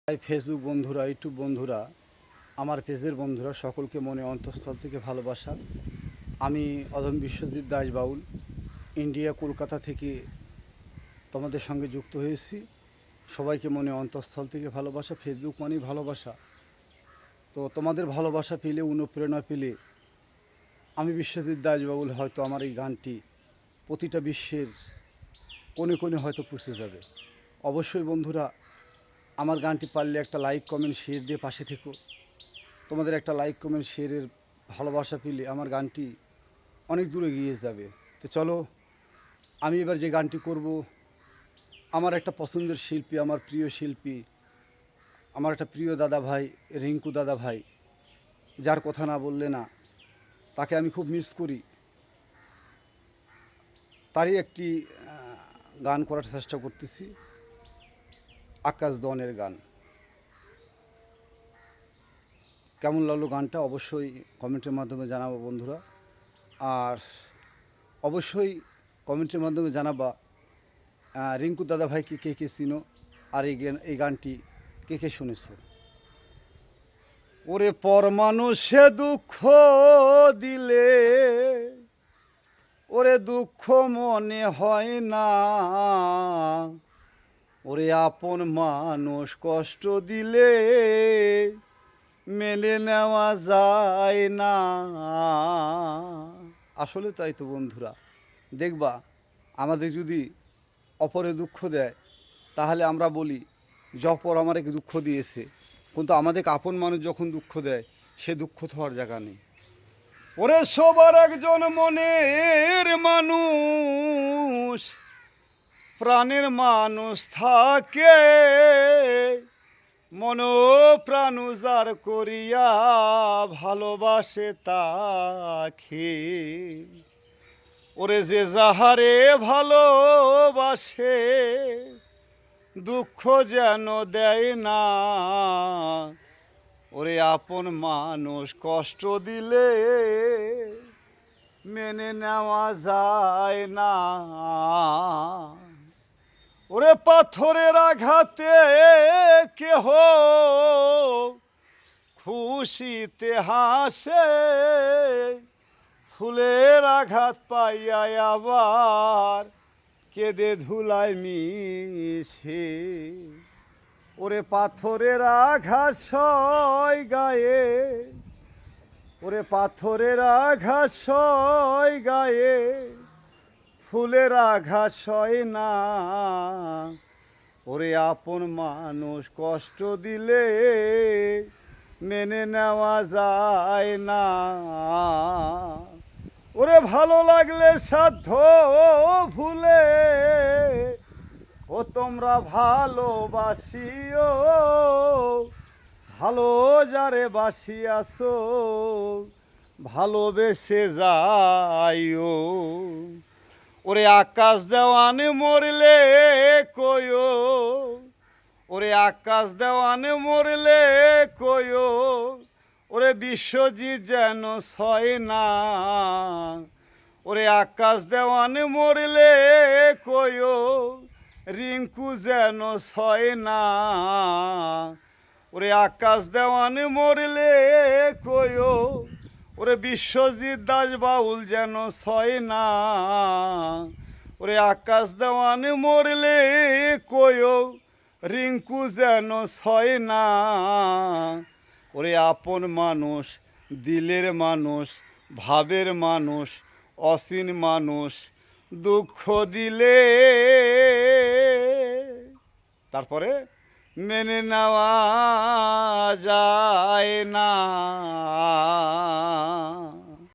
Facebook বন্ধুরা, YouTube বন্ধুরা, আমার পেজের বন্ধুরা, সকলকে মনে অন্তঃস্থল থেকে ভালোবাসা। আমি অধম বিশ্বজিৎ দাস বাউল, ইন্ডিয়া, কলকাতা থেকে তোমাদের সঙ্গে যুক্ত হয়েছি। সবাইকে মনে অন্তঃস্থল থেকে ভালোবাসা। ফেসবুক মানেই ভালোবাসা। তো তোমাদের ভালোবাসা পেলে, অনুপ্রেরণা পেলে আমি বিশ্বজিৎ দাস বাউল হয়তো আমার এই গানটি প্রতিটা বিশ্বের কোণে কোণে হয়তো পৌঁছে যাবে। অবশ্যই বন্ধুরা, আমার গানটি পারলে একটা লাইক, কমেন্ট, শেয়ার দিয়ে পাশে থেকো। তোমাদের একটা লাইক, কমেন্ট, শেয়ারের ভালোবাসা পেলে আমার গানটি অনেক দূরে এগিয়ে যাবে। তো চলো, আমি এবার যে গানটি করব, আমার একটা পছন্দের শিল্পী, আমার প্রিয় শিল্পী, আমার একটা প্রিয় দাদা ভাই, রিঙ্কু দাদা ভাই, যার কথা না বললে না, তাকে আমি খুব মিস করি। তারই একটি গান করার চেষ্টা করতেছি, আকাশ দনের গান। কেমন লাগলো গানটা অবশ্যই কমেন্টের মাধ্যমে জানাবো বন্ধুরা। আর অবশ্যই কমেন্টের মাধ্যমে জানাবা রিঙ্কু দাদা ভাইকে কে কে চিনো, আর এই গানটি কে কে শুনেছ। ওরে পর মানুষে দুঃখ দিলে, ওরে দুঃখ মনে হয় না, ওরে আপন মানুষ কষ্ট দিলে মেনে নেওয়া যায় না। আসলে তাই তো বন্ধুরা, দেখবা আমাদের যদি অপরে দুঃখ দেয়, তাহলে আমরা বলি যে অপর আমাকে দুঃখ দিয়েছে, কিন্তু আমাদের আপন মানুষ যখন দুঃখ দেয়, সে দুঃখ তো হওয়ার জায়গা নেই। ওরে সবার একজন মনের মানুষ, প্রাণের মানুষ থাকে, মন প্রাণ উজাড় করিয়া ভালোবাসে তাকে। ওরে যে যাহারে ভালোবাসে দুঃখ যেন দেয় না, ওরে আপন মানুষ কষ্ট দিলে মেনে নেওয়া যায় না। ওরে পাথরের আঘাতে কেহ খুশিতে হাসে, ফুলের আঘাত পাইয়া আবার কেঁদে ধুলায় মিশে। ওরে পাথরের আঘাত সয় গায়ে, ওরে পাথরের আঘাত সয় গায়ে, ফুলের আঘাত সয় না, ওরে আপন মানুষ কষ্ট দিলে মেনে নেওয়া যায় না। ওরে ভালো লাগলে সাধ্য ভুলে, ও তোমরা ভালোবাসিও, ভালো যারে বাসিয়াছো ভালোবেসে যাইও। ওরে আকাশ দেওয়ানে মরলে কয়ো, ওরে আকাশ দেওয়ানে মরলে কয়ো, ওরে বিশ্বজিৎ যেন ছয় না, ওরে আকাশ দেওয়ানে মরলে কয়ো, রিঙ্কু যেন ছয় না, ওরে আকাশ দেওয়ানে মরলে কয়ো, ওরে বিশ্বজিৎ দাস বাউল যেন ছয় না, ওরে আকাশ দেওয়ানে মরলে কয়ো, রিঙ্কু যেন ছয় না, ওরে আপন মানুষ, দিলের মানুষ, ভাবের মানুষ, অসীন মানুষ দুঃখ দিলে তারপরে মেনে নেওয়া যায় না।